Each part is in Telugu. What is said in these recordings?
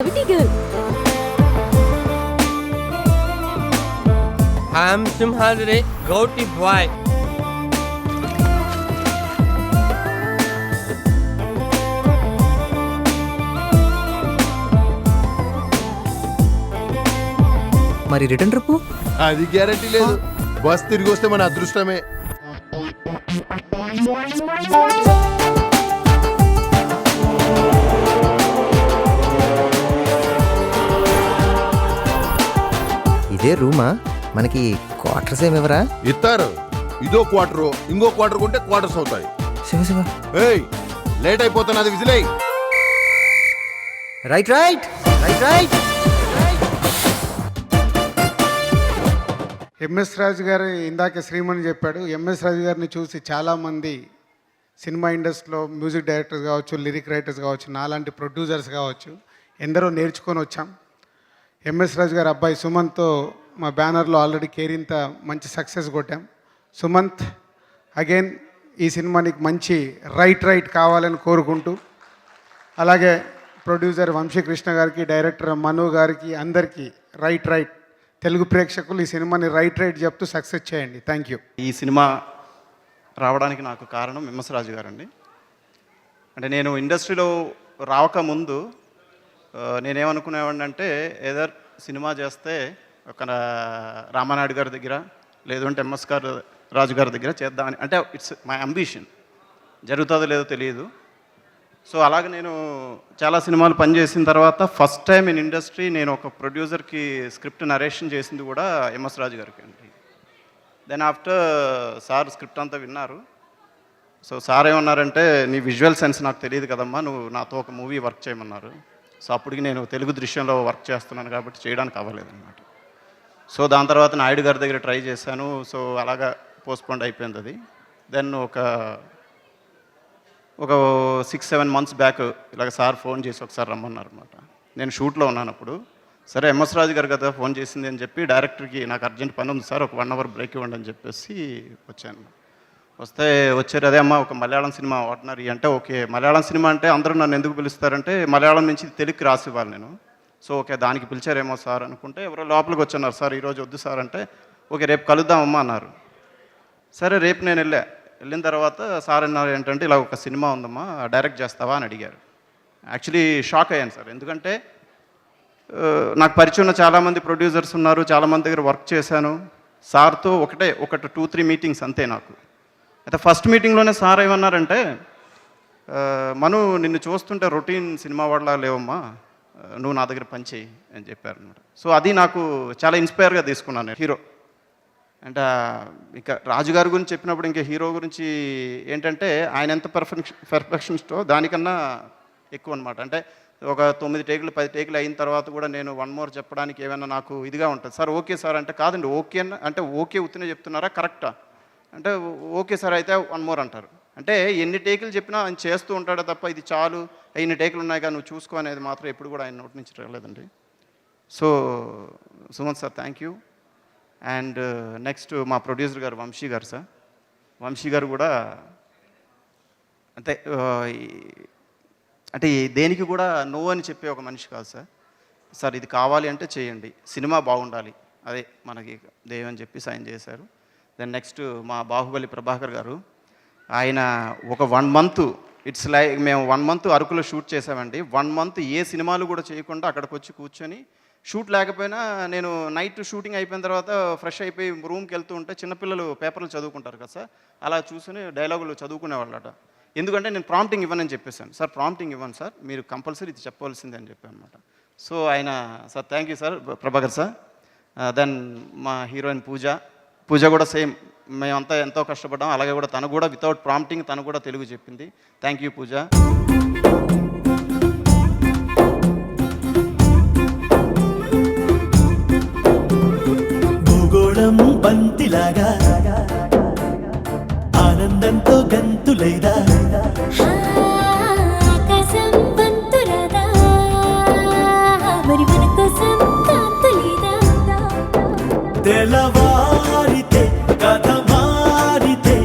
girl. I'm Simhadri Gauti boy. మరి రిటర్న్ ట్రిప్ అది గ్యారెంటీ లేదు. బస్ తిరిగి వస్తే మన అదృష్టమే. ఇదే రూమా? మనకి క్వార్టర్స్ ఏమివరా? ఇస్తారు. ఇదో క్వార్టర్, ఇంకో క్వార్టర్ కొంటే క్వార్టర్స్ అవుతాయి. శివ శివ, ఏయ్ లేట్ అయిపోతున్నది, విజిలై. Right right right right. MS Raju garu ఇందాక శ్రీమణి చెప్పాడు. ఎంఎస్ రాజు గారిని చూసి చాలామంది సినిమా ఇండస్ట్రీలో మ్యూజిక్ డైరెక్టర్స్ కావచ్చు, లిరిక్ రైటర్స్ కావచ్చు, నాలాంటి ప్రొడ్యూసర్స్ కావచ్చు, ఎందరో నేర్చుకొని వచ్చాం. ఎంఎస్ రాజు గారు అబ్బాయి సుమంత్తో మా బ్యానర్లో ఆల్రెడీ కేరింత మంచి సక్సెస్ కొట్టాం. సుమంత్, అగైన్ ఈ సినిమా నీకు మంచి రైట్ కావాలని కోరుకుంటూ, అలాగే ప్రొడ్యూసర్ వంశీకృష్ణ గారికి, డైరెక్టర్ మను గారికి, అందరికీ రైట్ తెలుగు ప్రేక్షకులు ఈ సినిమాని రైట్ చెప్తూ సక్సెస్ చేయండి. Thank you. ఈ సినిమా రావడానికి నాకు కారణం ఎంఎస్ రాజు గారండి. అంటే నేను ఇండస్ట్రీలో రావకముందు నేనేమనుకునేవాడిని అంటే, ఏదర్ సినిమా చేస్తే ఒక రామానాయుడు గారి దగ్గర, లేదంటే ఎంఎస్ రాజు గారి దగ్గర చేద్దామని, అంటే ఇట్స్ మై అంబిషన్. జరుగుతుందో లేదో తెలియదు. సో అలాగే నేను చాలా సినిమాలు పనిచేసిన తర్వాత ఫస్ట్ టైం ఇన్ ఇండస్ట్రీ నేను ఒక ప్రొడ్యూసర్కి స్క్రిప్ట్ నరేషన్ చేసింది కూడా ఎంఎస్ రాజు గారికి అండి. దెన్ ఆఫ్టర్ సార్ స్క్రిప్ట్ అంతా విన్నారు. సో సార్ ఏమన్నారంటే, నీ విజువల్ సెన్స్ నాకు తెలియదు కదమ్మా, నువ్వు నాతో ఒక మూవీ వర్క్ చేయమన్నారు. సో అప్పటికి నేను తెలుగు దృశ్యంలో వర్క్ చేస్తున్నాను కాబట్టి చేయడానికి అవ్వలేదన్నమాట. సో దాని తర్వాత నాయుడు గారి దగ్గర ట్రై చేశాను. సో అలాగా పోస్ట్పోండ్ అయిపోయింది అది. దెన్ ఒక 6-7 months బ్యాక్ ఇలాగ సార్ ఫోన్ చేసి ఒకసారి రమ్మన్నారు అనమాట. నేను షూట్లో ఉన్నాను అప్పుడు. సరే ఎంఎస్ రాజు గారు కదా ఫోన్ చేసింది అని చెప్పి డైరెక్టర్కి, నాకు అర్జెంట్ పని ఉంది సార్, ఒక 1 hour బ్రేక్ ఇవ్వండి అని చెప్పేసి వచ్చాను. వచ్చారు, అదే అమ్మ ఒక మలయాళం సినిమా ఆర్డినరీ అంటే, ఓకే మలయాళం సినిమా అంటే అందరూ నన్ను ఎందుకు పిలుస్తారంటే, మలయాళం నుంచి తెలుగుకి రాసి ఇవ్వాలి నేను. సో ఓకే దానికి పిలిచారేమో సార్ అనుకుంటే, ఎవరో లోపలికి వచ్చన్నారు. సార్ ఈరోజు వద్దు సార్ అంటే, ఓకే రేపు కలుద్దామమ్మా అన్నారు. సరే రేపు నేను వెళ్ళిన తర్వాత సార్ అన్నారు ఏంటంటే, ఇలా ఒక సినిమా ఉందమ్మా డైరెక్ట్ చేస్తావా అని అడిగారు. యాక్చువల్లీ షాక్ అయ్యాను సార్. ఎందుకంటే నాకు పరిచయం ఉన్న చాలామంది ప్రొడ్యూసర్స్ ఉన్నారు, చాలామంది దగ్గర వర్క్ చేశాను. సార్తో ఒక 2-3 మీటింగ్స్ అంతే నాకు. అయితే ఫస్ట్ మీటింగ్లోనే సార్ ఏమన్నారంటే, మను నిన్ను చూస్తుంటే రొటీన్ సినిమా వాళ్ళ లేవమ్మా, నువ్వు నా దగ్గర పని చేయి అని చెప్పారనమాట. సో అది నాకు చాలా ఇన్స్పైర్గా తీసుకున్నాను. హీరో అంటే ఇంకా రాజుగారి గురించి చెప్పినప్పుడు ఇంకా హీరో గురించి ఏంటంటే, ఆయన ఎంత పర్ఫెక్షనిస్టో దానికన్నా ఎక్కువ అనమాట. అంటే ఒక 9 టేకులు 10 టేకులు అయిన తర్వాత కూడా నేను 1 more చెప్పడానికి ఏమైనా నాకు ఇదిగా ఉంటుంది. సార్ ఓకే సార్ అంటే, కాదండి ఓకే అంటే ఓకే ఉత్తినే చెప్తున్నారా కరెక్టా అంటే, ఓకే సార్ అయితే 1 more అంటారు. అంటే ఎన్ని టేకులు చెప్పినా ఆయన చేస్తూ ఉంటాడు తప్ప, ఇది చాలు ఇన్ని టేకులు ఉన్నాయి కానీ నువ్వు చూసుకో అనేది మాత్రం ఎప్పుడు కూడా ఆయన నోటి నుంచి రాలేదండి. So Sumanth sir thank you. And next మా ప్రొడ్యూసర్ గారు వంశీ గారు సార్. వంశీ గారు కూడా అంతే, అంటే దేనికి కూడా నో అని చెప్పే ఒక మనిషి కాదు సార్. సార్ ఇది కావాలి అంటే చేయండి, సినిమా బాగుండాలి, అదే మనకి దేవ్ అని చెప్పి సైన్ చేశారు. దెన్ నెక్స్ట్ మా బాహుబలి ప్రభాకర్ గారు, ఆయన ఒక 1 month, ఇట్స్ లైక్ మేము 1 month అరకులో షూట్ చేసామండి. 1 month ఏ సినిమాలు కూడా చేయకుండా అక్కడికి వచ్చి కూర్చొని, షూట్ లేకపోయినా నేను నైట్ షూటింగ్ అయిపోయిన తర్వాత ఫ్రెష్ అయిపోయి రూమ్కి వెళ్తూ ఉంటే చిన్నపిల్లలు పేపర్లు చదువుకుంటారు కదా సార్, అలా చూసుకుని డైలాగులు చదువుకునేవాళ్ళట. ఎందుకంటే నేను ప్రాంప్టింగ్ ఇవ్వనని చెప్పేశాను. సార్ ప్రాంప్టింగ్ ఇవ్వను సార్, మీరు కంపల్సరీ ఇది చెప్పవలసిందే అని చెప్పాను అనమాట. సో ఆయన sir thank you sir Prabhakar sir. Then మా హీరోయిన్ పూజ కూడా సేమ్, మేమంతా ఎంతో కష్టపడ్డాం. అలాగే కూడా తను కూడా వితౌట్ ప్రాంప్టింగ్ తను కూడా తెలుగు చెప్పింది. థ్యాంక్ యూ పూజ. భూగోళం బంతిలాగా ఆనందంతో గంతులేదా, ఆకాశం బంతులదా, మరి మన కోసం కాంతులేదా, తెల్లవారితే కథ మారితే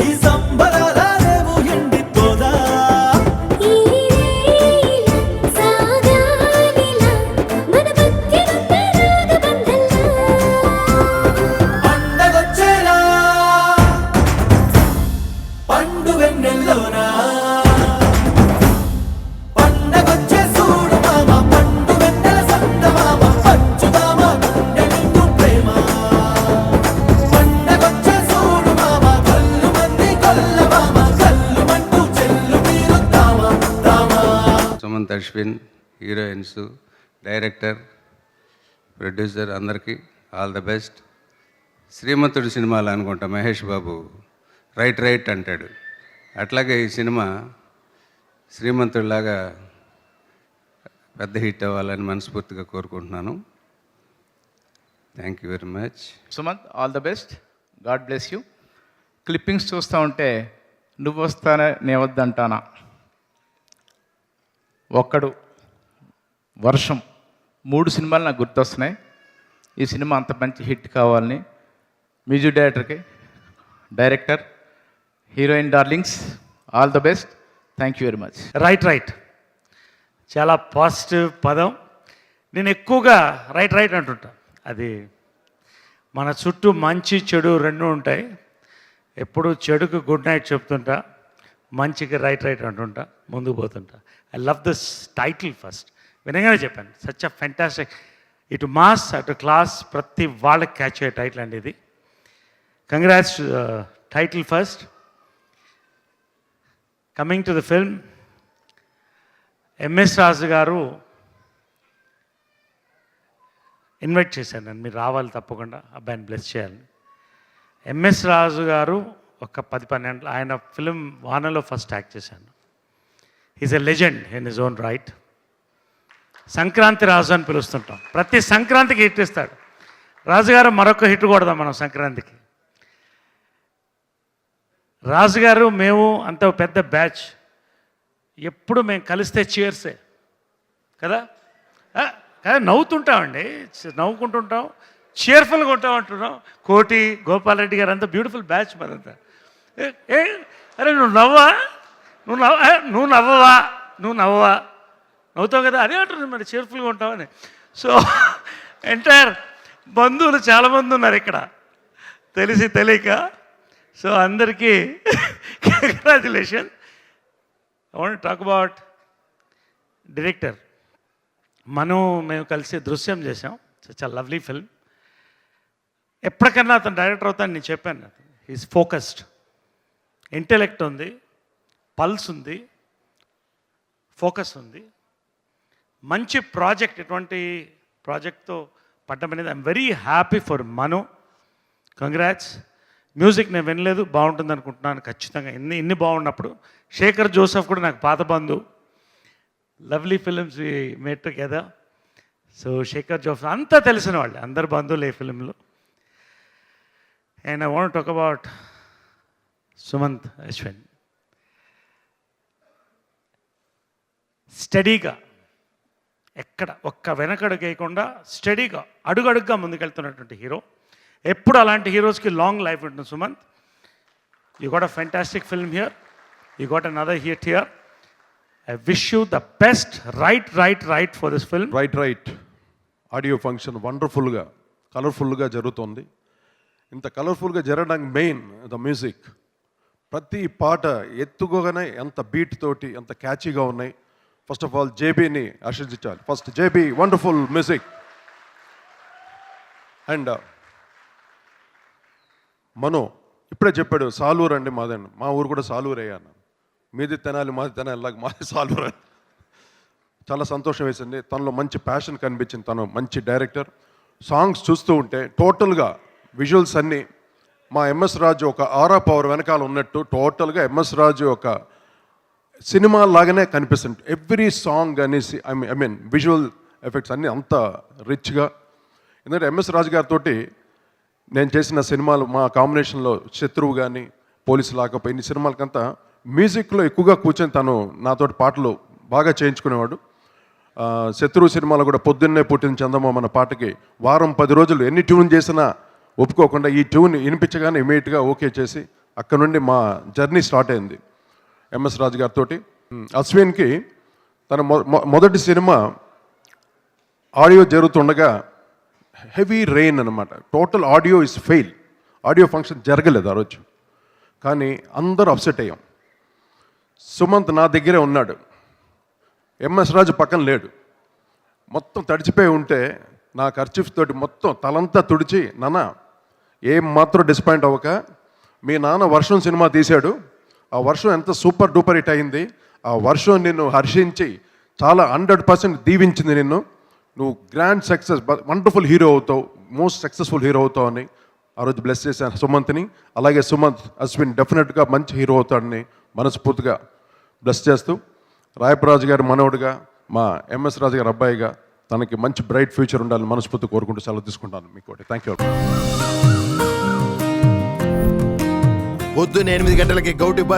ఈ సంబరాల రేవు ఎండిపోదా, ఈ రేయిల సాగాలిలా అశ్విన్, హీరోయిన్స్, డైరెక్టర్, ప్రొడ్యూసర్ అందరికీ ఆల్ ద బెస్ట్. శ్రీమంతుడు సినిమాలో అనుకుంటా మహేష్ బాబు రైట్ అంటాడు. అట్లాగే ఈ సినిమా శ్రీమంతుడిలాగా పెద్ద హిట్ అవ్వాలని మనస్ఫూర్తిగా కోరుకుంటున్నాను. Thank you very much. Sumanth, all the best. God bless you. Clippings చూస్తూ ఉంటే నువ్వు వస్తానే నేను వద్దంటానా, ఒక్కడు, వర్షం 3 సినిమాలు నాకు గుర్తొస్తున్నాయి. ఈ సినిమా అంత మంచి హిట్ కావాలని music director, heroine darlings, all the best. Thank you very much. Right చాలా పాజిటివ్ పదం. నేను ఎక్కువగా రైట్ అంటుంటా. అది మన చుట్టూ మంచి చెడు రెండు ఉంటాయి. ఎప్పుడు చెడుకు గుడ్ నైట్ చెప్తుంటా, మంచికి రైట్ అంటుంటా, ముందుకు పోతుంటా. I love this title. First వినగానే చెప్పాను, సచ్ అ ఫెంటాస్టిక్, ఇటు మాస్ అటు క్లాస్, ప్రతి వాళ్ళకి క్యాచ్ అయ్యే టైటిల్ అండి ఇది. Congrats title first. Coming to the film, MS Raju garu invite చేశాను నన్ను, మీరు రావాలి తప్పకుండా, అబ్బాయిని బ్లెస్ చేయాలని. ఎంఎస్ రాజు గారు ఒక 10-12 ఆయన ఫిలిం వానలో ఫస్ట్ యాక్ట్ చేశాను. Is a legend in his own right. Sankranti Raju అని పిలుస్తుంటాం. ప్రతి సంక్రాంతికి హిట్ ఇస్తాడు రాజుగారు. మరొక హిట్ కొడదాం మనం సంక్రాంతికి. రాజుగారు మేము అంత పెద్ద బ్యాచ్, ఎప్పుడు మేము కలిస్తే చీర్సే కదా. నవ్వుతుంటామండి, నవ్వుకుంటుంటాం, చీర్ఫుల్గా ఉంటాం అంటున్నాం. కోటి, గోపాలరెడ్డి గారు అంతా బ్యూటిఫుల్ బ్యాచ్ మరంతా. అరే నువ్వు నవ్వవా, నవ్వుతావు కదా, అదే అంటుంది మరి, చీర్ఫుల్గా ఉంటామని. సో ఎంటైర్ బంధువులు చాలామంది ఉన్నారు ఇక్కడ, తెలిసి తెలియక. సో అందరికీ congratulation. I want talk about director. మేము కలిసి దృశ్యం చేసాం. చాలా లవ్లీ ఫిల్మ్. ఎప్పటికన్నా అతను డైరెక్టర్ అవుతాను నేను చెప్పాను. ఈజ్ ఫోకస్డ్, ఇంటెలెక్ట్ ఉంది, పల్స్ ఉంది, ఫోకస్ ఉంది. మంచి ప్రాజెక్ట్, ఇటువంటి ప్రాజెక్ట్తో పడ్డం అనేది I'm very happy for Manu. Congrats. Music నేను వినలేదు, బాగుంటుంది అనుకుంటున్నాను ఖచ్చితంగా. ఇన్ని బాగున్నప్పుడు శేఖర్ జోసెఫ్ కూడా నాకు పాత బంధు. Lovely films we made together. So Shekar Joseph అంతా తెలిసిన వాళ్ళు, అందరు బంధువులు ఈ ఫిలింలో. And I want talk about Sumanth Ashwin. స్టడీగా, ఎక్కడ ఒక్క వెనకడుగు వేయకుండా స్టడీగా అడుగడుగ్గా ముందుకెళ్తున్నటువంటి హీరో. ఎప్పుడు అలాంటి హీరోస్కి లాంగ్ లైఫ్ ఉంటుంది Sumanth. You got a fantastic film here, you got another hit here. I wish you the best. Right for this film. Right audio function వండర్ఫుల్గా, కలర్ఫుల్గా జరుగుతుంది. ఇంత కలర్ఫుల్గా జరగడానికి మెయిన్ ద మ్యూజిక్. ప్రతి పాట ఎత్తుకోగానే ఎంత బీట్ తోటి ఎంత క్యాచీగా ఉన్నాయి. ఫస్ట్ ఆఫ్ ఆల్ జేబీని ఆశీర్వదించాలి. First JB, wonderful music. And Mano ఇప్పుడే చెప్పాడు సాలూరు అండి మాదండి, మా ఊరు కూడా సాలూరు అయ్యాను. మీది తెనాలి, మాది తెనాలి, లాగా మాది సాల్వర్. చాలా సంతోషం వేసింది. తనలో మంచి ప్యాషన్ కనిపించింది. తను మంచి డైరెక్టర్. సాంగ్స్ చూస్తూ ఉంటే టోటల్గా విజువల్స్ అన్నీ మా ఎంఎస్ రాజు ఒక ఆరా పవర్ వెనకాల ఉన్నట్టు టోటల్గా ఎంఎస్ రాజు ఒక సినిమా లాగానే కనిపిస్తుంది. ఎవ్రీ సాంగ్ అనేసి ఐ మీన్ విజువల్ ఎఫెక్ట్స్ అన్నీ అంత రిచ్గా. ఎందుకంటే ఎంఎస్ రాజు గారితో నేను చేసిన సినిమాలు, మా కాంబినేషన్లో శత్రువు కానీ, పోలీసు లాకప్, ఇన్ని సినిమాలకంతా మ్యూజిక్లో ఎక్కువగా కూర్చొని తను నాతోటి పాటలు బాగా చేయించుకునేవాడు. శత్రువు సినిమాలో కూడా పొద్దున్నే పుట్టిన చందమామ అన్న పాటకి వారం 10 రోజులు ఎన్ని ట్యూన్ చేసినా ఒప్పుకోకుండా ఈ ట్యూన్ వినిపించగానే ఇమీడియట్గా ఓకే చేసి అక్కడ నుండి మా జర్నీ స్టార్ట్ అయింది ఎంఎస్ రాజు గారితో. అశ్విన్కి తన మొదటి సినిమా ఆడియో జరుగుతుండగా హెవీ రెయిన్ అనమాట. Total audio is fail. Audio function జరగలేదు ఆ రోజు. కానీ అందరూ అప్సెట్ అయ్యాం. సుమంత్ నా దగ్గరే ఉన్నాడు, ఎంఎస్ రాజు పక్కన లేడు. మొత్తం తడిచిపోయి ఉంటే నా కర్చీఫ్ తోటి మొత్తం తలంతా తుడిచి, నాన్న ఏం మాత్రం డిసప్పాయింట్ అవ్వక, మీ నాన్న వర్షం సినిమా తీశాడు, ఆ వర్షం ఎంత సూపర్ డూపర్ హిట్ అయింది, ఆ వర్షం నిన్ను హర్షించి చాలా 100% దీవించింది నిన్ను. నువ్వు గ్రాండ్ సక్సెస్, వండర్ఫుల్ హీరో అవుతావు, మోస్ట్ సక్సెస్ఫుల్ హీరో అవుతావు అని ఆ రోజు బ్లెస్ చేశాను సుమంత్ని. అలాగే సుమంత్ అశ్విన్ డెఫినెట్గా మంచి హీరో అవుతాడని మనస్ఫూర్తిగా బ్లెస్ చేస్తూ, రాయపరాజు గారి మనవడుగా, మా ఎంఎస్ రాజు గారి అబ్బాయిగా తనకి మంచి బ్రైట్ ఫ్యూచర్ ఉండాలని మనస్ఫూర్తి కోరుకుంటూ సెలవు తీసుకుంటాను. మీకు థ్యాంక్ యూ. పొద్దున్న 8 గంటలకి గౌటి బస్